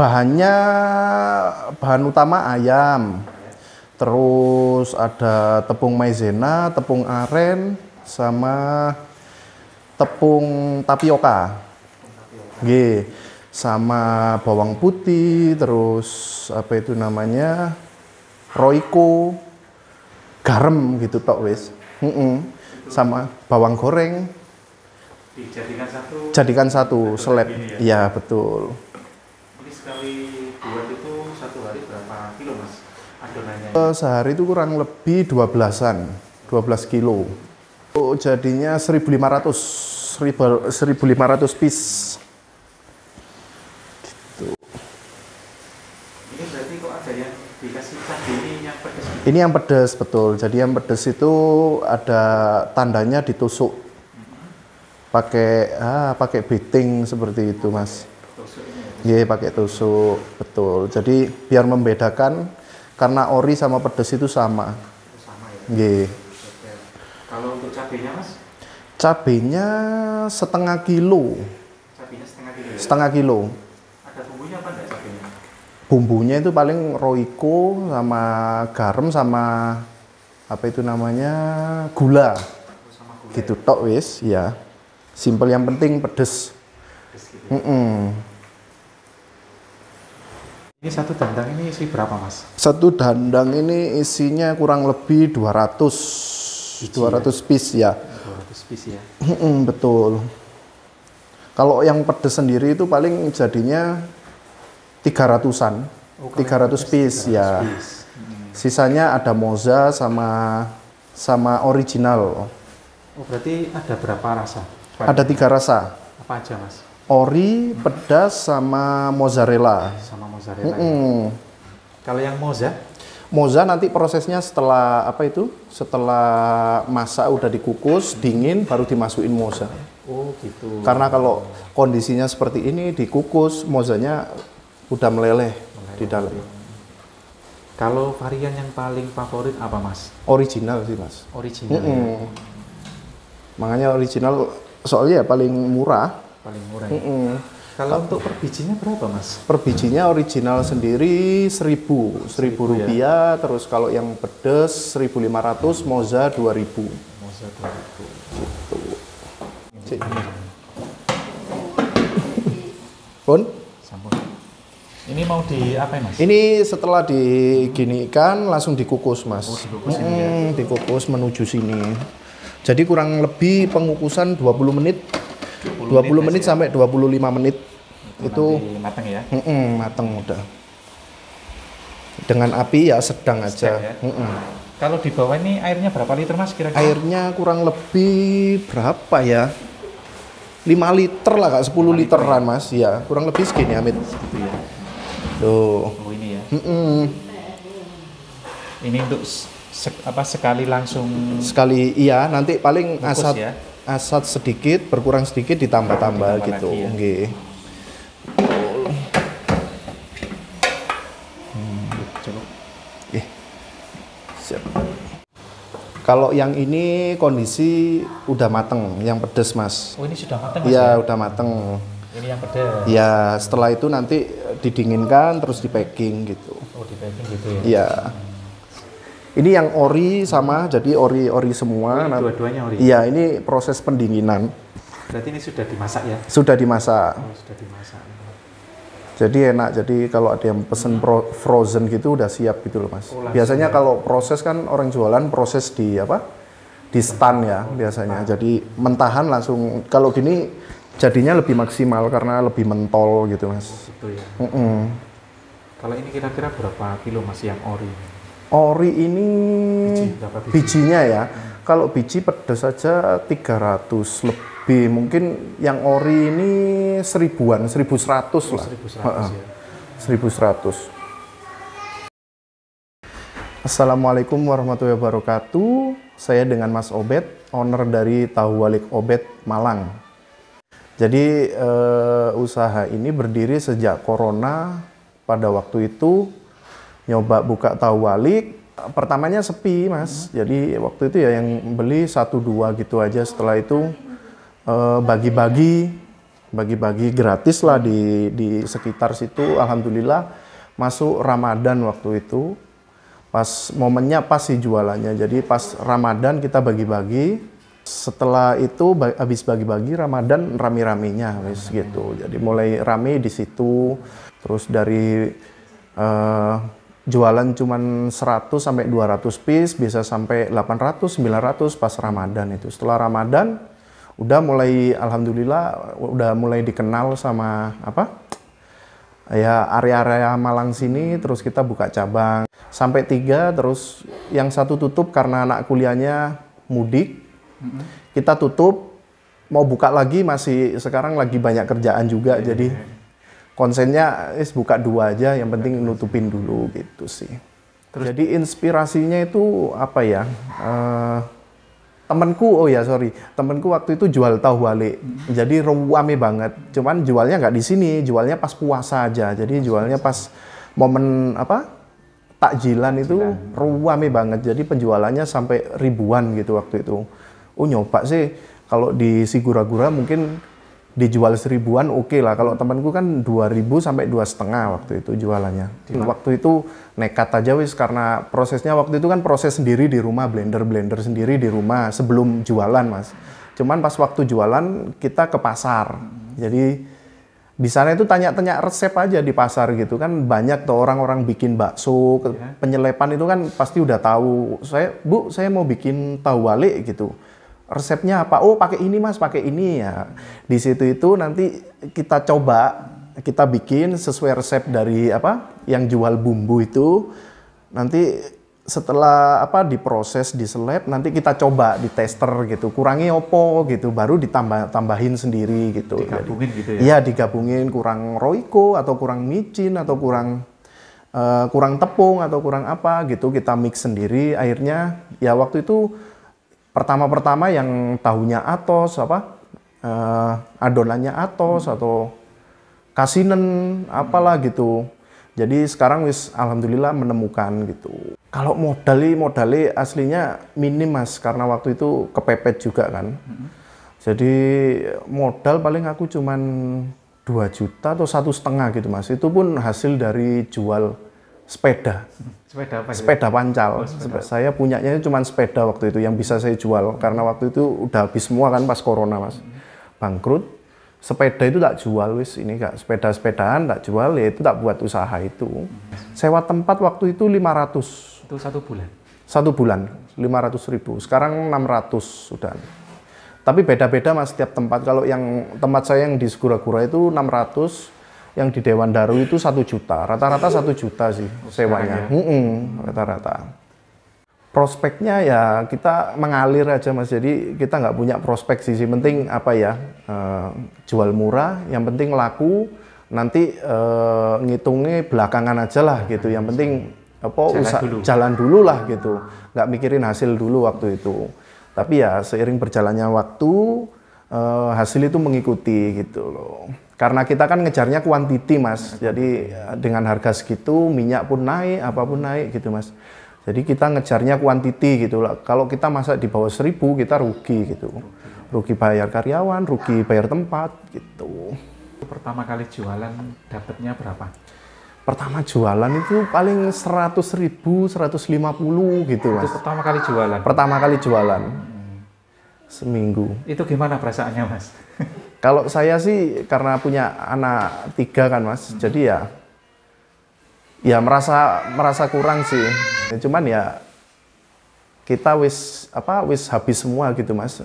Bahannya, bahan utama ayam, terus ada tepung maizena, tepung aren, sama tepung tapioka. G, sama bawang putih, terus apa itu namanya, roiko, garam gitu tok wis. Sama bawang goreng. Dijadikan satu. Jadikan satu seleb. Iya, betul. Ini sekali buat itu satu hari berapa kilo Mas adonannya? Sehari itu kurang lebih 12-an, 12 kilo. Jadinya 1.500 piece. Ini berarti kok ada yang dikasih cabai ini yang pedas? Ini yang pedas, betul. Jadi yang pedas itu ada tandanya ditusuk. Pakai beating seperti itu, Mas. Iya, pakai tusuk, betul. Jadi biar membedakan karena ori sama pedas itu sama. Sama ya? Iya. Kalau untuk cabenya Mas? Cabenya setengah kilo. Cabenya setengah kilo ya? Setengah kilo. Ada bumbunya apa enggak cabenya? Bumbunya itu paling roiko sama garam sama apa itu namanya, gula. Sama gula Gitu tok wis, ya. Simpel, yang penting pedes. gitu ya? Ini satu dandang ini isi berapa Mas? Satu dandang ini isinya kurang lebih 200 piece ya. 200 piece ya? Betul. Kalau yang pedes sendiri itu paling jadinya 300-an. 300 piece ya. Sisanya ada moza sama original. Oh, berarti ada berapa rasa? Ada 3 rasa. Apa aja Mas? Ori, pedas, sama mozzarella. Sama mozzarella ya? Kalau yang moza? Moza nanti prosesnya setelah apa itu? Setelah masak udah dikukus, dingin, baru dimasukin moza. Oh gitu. Karena kalau kondisinya seperti ini dikukus, mozanya udah meleleh di dalam. Kalau varian yang paling favorit apa Mas? Original sih, Mas. Original ya? Makanya original soalnya ya paling murah. Paling murah ya? Kalau untuk per bijinya berapa Mas? Per bijinya original sendiri 1.000 rupiah, terus kalau yang pedes 1.500, moza 2.000. Moza 2.000. Gitu. Pun? Sampun. Ini mau di apa Mas? Ini setelah diginikan langsung dikukus, Mas. Oh, dikukus ini ya? Dikukus menuju sini. Jadi kurang lebih pengukusan 20 menit. 20 menit sampai 25 menit. Itu matang ya? Matang udah. Dengan api ya sedang aja. Ya? Kalau di bawah ini airnya berapa liter Mas kira-kira? Airnya kurang lebih berapa ya? 5 liter lah, Kak, 10 literan Mas. Ya, kurang lebih segini Amit. Gitu ya. Tuh. Oh ini ya. Ini untuk sekali langsung sekali, iya, nanti paling bungkus, ya? asat sedikit, berkurang sedikit ditambah-tambah gitu. lagi, ya? Nggih. Coba. Siap. Kalau yang ini kondisi udah mateng, yang pedes Mas. Oh ini sudah matang Mas? Iya, udah mateng. Ini yang pedas. Ya, setelah itu nanti didinginkan terus di packing gitu. Oh di packing gitu ya? Iya. Ini yang ori sama, jadi ori semua. Dua-duanya ori? Iya, ini proses pendinginan. Berarti ini sudah dimasak ya? Sudah dimasak. Oh sudah dimasak. Jadi enak, jadi kalau ada yang pesen frozen gitu udah siap gitu loh Mas. Oh, Biasanya ya? kalau proses kan orang jualan proses di apa? Di stand ya biasanya. Jadi mentahan langsung, kalau gini jadinya lebih maksimal karena lebih mentol gitu Mas. Gitu ya? Kalau ini kira-kira berapa kilo Mas yang ori? Ori ini berapa biji? bijinya ya. Kalau biji pedas saja 300 lebih. Mungkin yang ori ini 1000-an, 1100 lah. 1100 ya. 1100. Assalamualaikum warahmatullahi wabarakatuh. Saya dengan Mas Obed, owner dari Tahu Walik Obed Malang. Jadi usaha ini berdiri sejak corona. Pada waktu itu nyoba buka tahu walik, pertamanya sepi Mas. Jadi waktu itu ya yang beli 1-2 gitu aja. Setelah itu bagi-bagi bagi-bagi gratis lah di sekitar situ. Alhamdulillah masuk Ramadan waktu itu. Pas momennya pas sih jualannya. Jadi pas Ramadan kita bagi-bagi. Setelah itu habis bagi-bagi Ramadan rame-ramenya wis gitu. Jadi mulai rame di situ. Terus dari jualan cuman 100 sampai 200 piece bisa sampai 800 900 pas Ramadan itu. Setelah Ramadan udah mulai alhamdulillah udah mulai dikenal sama ya area-area Malang sini, terus kita buka cabang sampai 3, terus yang satu tutup karena anak kuliahnya mudik. Kita tutup, mau buka lagi masih sekarang lagi banyak kerjaan juga, jadi konsennya buka 2 aja, yang penting nutupin dulu gitu sih. Terus, jadi inspirasinya itu apa ya? Temenku waktu itu jual tahu walik, jadi rame banget. Cuman jualnya nggak di sini, jualnya pas puasa aja. Jadi jualnya pas momen takjilan itu rame banget. Jadi penjualannya sampai ribuan gitu waktu itu. Nyoba sih, kalau di Sigura-gura mungkin dijual 1000-an oke lah. Kalau temanku kan 2000 sampai 2,5 waktu itu jualannya. Waktu itu nekat aja wis, karena prosesnya waktu itu kan proses sendiri di rumah, blender sendiri di rumah sebelum jualan mas. Cuman pas waktu jualan kita ke pasar. Jadi di sana itu tanya-tanya resep aja di pasar gitu kan, banyak tuh orang-orang bikin bakso, penyelepan itu kan pasti udah tahu. Saya mau bikin tahu walik gitu. Resepnya apa? Oh pakai ini mas, pakai ini ya. Di situ itu nanti kita coba, kita bikin sesuai resep dari yang jual bumbu itu. Nanti setelah diproses, diseleb, nanti kita coba di tester gitu. Kurangi opo gitu, baru tambahin sendiri gitu. Digabungin gitu ya? Iya digabungin, kurang roiko atau kurang micin atau kurang tepung atau kurang apa gitu, kita mix sendiri. Akhirnya ya waktu itu pertama-pertama yang tahunya atos, adonannya atos atau kasinen apalah gitu. Jadi sekarang wis alhamdulillah menemukan gitu. Kalau modalnya aslinya minim mas, karena waktu itu kepepet juga kan. Jadi modal paling aku cuman 2 juta atau 1,5 gitu mas. Itu pun hasil dari jual sepeda. Sepeda apa? Sepeda pancal. Oh, sepeda. Saya punyanya cuma sepeda waktu itu yang bisa saya jual, karena waktu itu udah habis semua kan pas corona mas. Bangkrut. Sepeda itu tak jual wis, ini kak sepedaan tak jual, ya itu tak buat usaha itu. Sewa tempat waktu itu 500. Itu 1 bulan? 1 bulan 500.000. Sekarang 600 sudah. Tapi beda-beda mas setiap tempat. Kalau yang tempat saya yang di Sigura-gura itu 600. Yang di Dewan Daru itu 1 juta, rata-rata 1 juta sih sewanya, rata-rata. Prospeknya ya kita mengalir aja mas, jadi kita nggak punya prospek sih, penting jual murah, yang penting laku, nanti ngitungnya belakangan aja lah gitu, yang penting jalan dulu lah gitu, nggak mikirin hasil dulu waktu itu. Tapi ya seiring berjalannya waktu, hasil itu mengikuti gitu loh. Karena kita kan ngejarnya kuantiti mas, jadi dengan harga segitu minyak pun naik, apapun naik gitu mas. Jadi kita ngejarnya kuantiti gitu lah. Kalau kita masak di bawah 1000 kita rugi gitu, rugi bayar karyawan, rugi bayar tempat gitu. Pertama kali jualan dapatnya berapa? Pertama jualan itu paling 100.000, 150 gitu mas. Itu pertama kali jualan? Pertama kali jualan. Seminggu. Itu gimana perasaannya mas? Kalau saya sih karena punya anak 3 kan mas, jadi ya merasa kurang sih. Cuman ya kita wis habis semua gitu mas.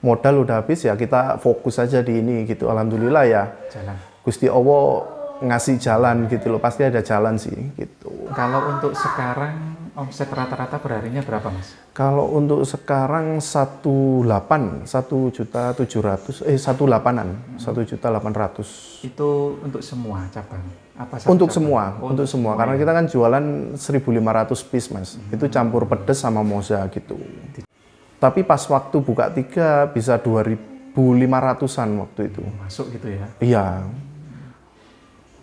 Modal udah habis ya, kita fokus aja di ini gitu. Alhamdulillah ya. Jalan. Gusti Allah ngasih jalan gitu loh, pasti ada jalan sih gitu. Kalau untuk sekarang omset rata-rata perharinya berapa mas? Kalau untuk sekarang 1,8 1.700.000, 1,8-an, 1.800.000. Itu untuk semua cabang? Untuk semua, untuk semua. Karena kita kan jualan 1.500 piece mas, itu campur pedes sama moza gitu. Tapi pas waktu buka 3 bisa 2.500-an waktu itu. Masuk gitu ya? Iya.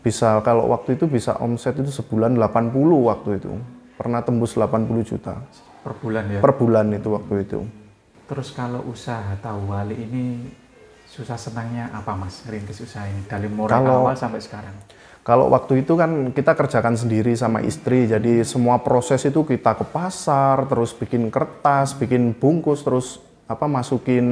Bisa, kalau waktu itu bisa omset itu sebulan 80 waktu itu. Pernah tembus 80 juta. Per bulan ya? Per bulan itu waktu itu. Terus kalau usaha tahu wali ini Susah senangnya apa Mas ngerintis usaha ini dari mulai awal sampai sekarang? Kalau waktu itu kan kita kerjakan sendiri sama istri, jadi semua proses itu kita ke pasar, terus bikin kertas, bikin bungkus, terus masukin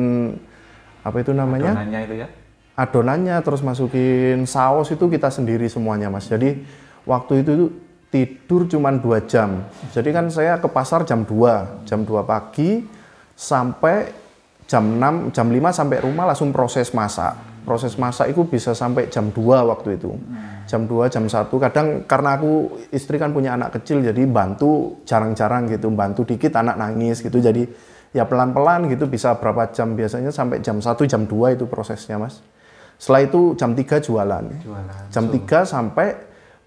apa itu namanya? Adonannya itu ya? Adonannya, terus masukin saus itu kita sendiri semuanya Mas. Jadi waktu itu tidur cuma 2 jam. Jadi kan saya ke pasar jam 2 pagi sampai jam 6, jam 5 sampai rumah langsung proses masak. Proses masak itu bisa sampai jam 2 waktu itu. Jam 2, jam 1. Kadang karena aku istri kan punya anak kecil jadi bantu jarang-jarang gitu. Bantu dikit anak nangis gitu. Jadi ya pelan-pelan gitu bisa berapa jam biasanya sampai jam 1, jam 2 itu prosesnya Mas. Setelah itu jam 3 jualan. Jam 3 sampai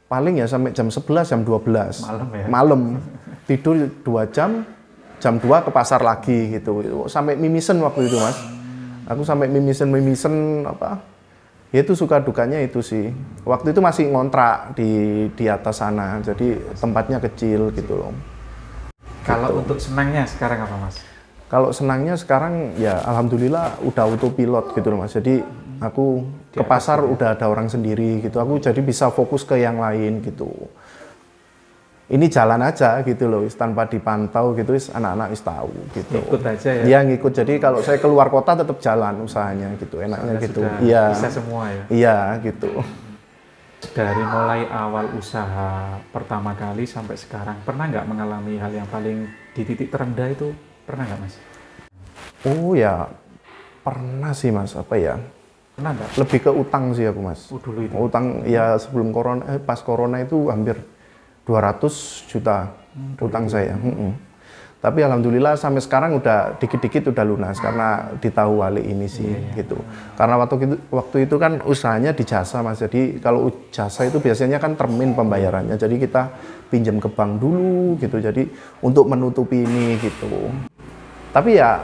paling ya sampai jam 11, jam 12. Malam ya? Malam. Tidur 2 jam. Jam 2 ke pasar lagi gitu. Sampai mimisen waktu itu Mas. Aku sampai mimisen apa. Ya itu suka dukanya itu sih. Waktu itu masih ngontrak di atas sana. Jadi tempatnya kecil gitu loh. Kalau gitu. untuk senangnya sekarang apa Mas? Kalau senangnya sekarang ya alhamdulillah udah autopilot gitu loh Mas. Jadi aku ke pasar udah ada orang sendiri gitu. Aku jadi bisa fokus ke yang lain gitu. Ini jalan aja gitu loh, tanpa dipantau gitu, anak-anak tahu gitu. Ngikut aja ya? Iya ngikut, jadi kalau saya keluar kota tetap jalan usahanya gitu, enaknya gitu. Iya. Bisa semua ya? Iya gitu. Dari mulai awal usaha pertama kali sampai sekarang, pernah nggak mengalami hal yang paling di titik terendah itu? Pernah nggak Mas? Oh ya, pernah sih Mas, apa ya? Pernah nggak? Lebih ke utang sih aku Mas. Dulu itu? Utang ya sebelum corona, pas corona itu hampir 200 juta utang saya. Tapi alhamdulillah sampai sekarang udah dikit-dikit udah lunas karena ditahu wali ini sih gitu. Karena waktu itu kan usahanya di jasa Mas. Jadi kalau jasa itu biasanya kan termin pembayarannya. Jadi kita pinjam ke bank dulu gitu. Jadi untuk menutupi ini gitu. Tapi ya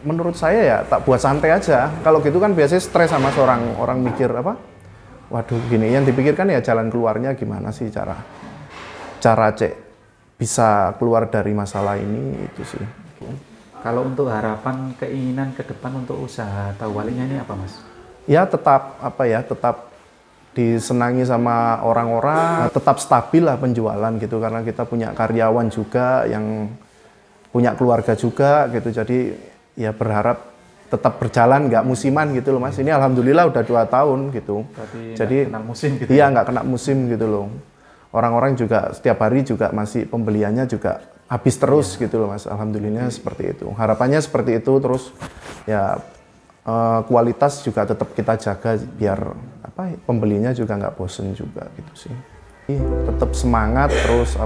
menurut saya ya tak buat santai aja. Kalau gitu kan biasanya stres sama seorang orang mikir apa? Waduh gini, yang dipikirkan ya jalan keluarnya gimana sih cara cek bisa keluar dari masalah ini itu sih. Kalau untuk harapan, keinginan ke depan untuk usaha tahu walinya ini apa Mas? Ya tetap tetap disenangi sama orang-orang, tetap stabil lah penjualan gitu karena kita punya karyawan juga yang punya keluarga juga gitu. Jadi ya berharap tetap berjalan nggak musiman gitu loh Mas. Ini alhamdulillah udah 2 tahun gitu. Berarti jadi nggak kena musim gitu. Iya nggak kena musim gitu loh. Orang-orang juga setiap hari juga masih pembeliannya juga habis terus gitu loh Mas. Alhamdulillah seperti itu. Harapannya seperti itu terus ya kualitas juga tetap kita jaga biar pembelinya juga nggak bosen juga gitu sih. Tetap semangat terus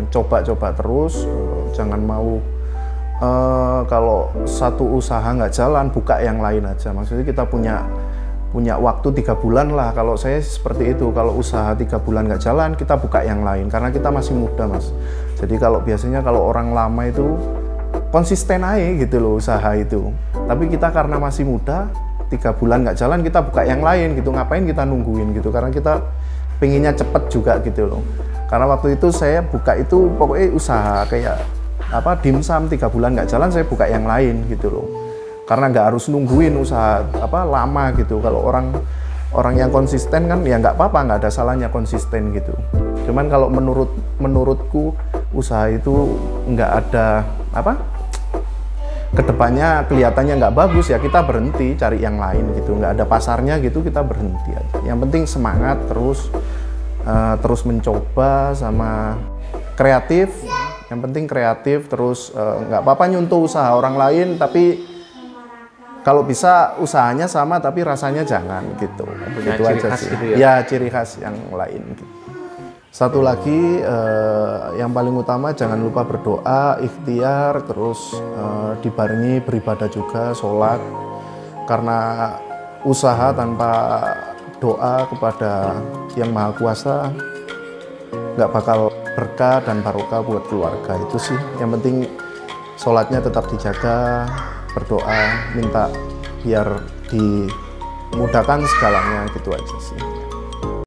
coba-coba terus, jangan mau kalau satu usaha nggak jalan buka yang lain aja. Maksudnya kita punya waktu 3 bulan lah. Kalau saya seperti itu, kalau usaha 3 bulan nggak jalan kita buka yang lain karena kita masih muda Mas. Jadi kalau biasanya kalau orang lama itu konsisten aja gitu loh usaha itu, tapi kita karena masih muda 3 bulan nggak jalan kita buka yang lain gitu. Ngapain kita nungguin gitu, karena kita pengennya cepet juga gitu loh. Karena waktu itu saya buka itu pokoknya usaha kayak dimsum 3 bulan nggak jalan saya buka yang lain gitu loh. Karena nggak harus nungguin usaha lama gitu. Kalau orang yang konsisten kan ya nggak apa-apa, nggak ada salahnya konsisten gitu. Cuman kalau menurutku usaha itu nggak ada kedepannya kelihatannya nggak bagus ya kita berhenti cari yang lain gitu. Nggak ada pasarnya gitu kita berhenti aja. Yang penting semangat terus mencoba sama kreatif. Yang penting kreatif terus nggak apa-apa nyuntuh usaha orang lain tapi kalau bisa usahanya sama tapi rasanya jangan gitu. Gitu aja sih. Gitu ya? Ya ciri khas yang lain gitu. Satu lagi yang paling utama jangan lupa berdoa, ikhtiar, terus dibarengi beribadah juga, sholat. Karena usaha tanpa doa kepada Yang Maha Kuasa nggak bakal berkah dan barokah buat keluarga. Itu sih yang penting sholatnya tetap dijaga, berdoa, minta biar dimudahkan segalanya gitu aja sih.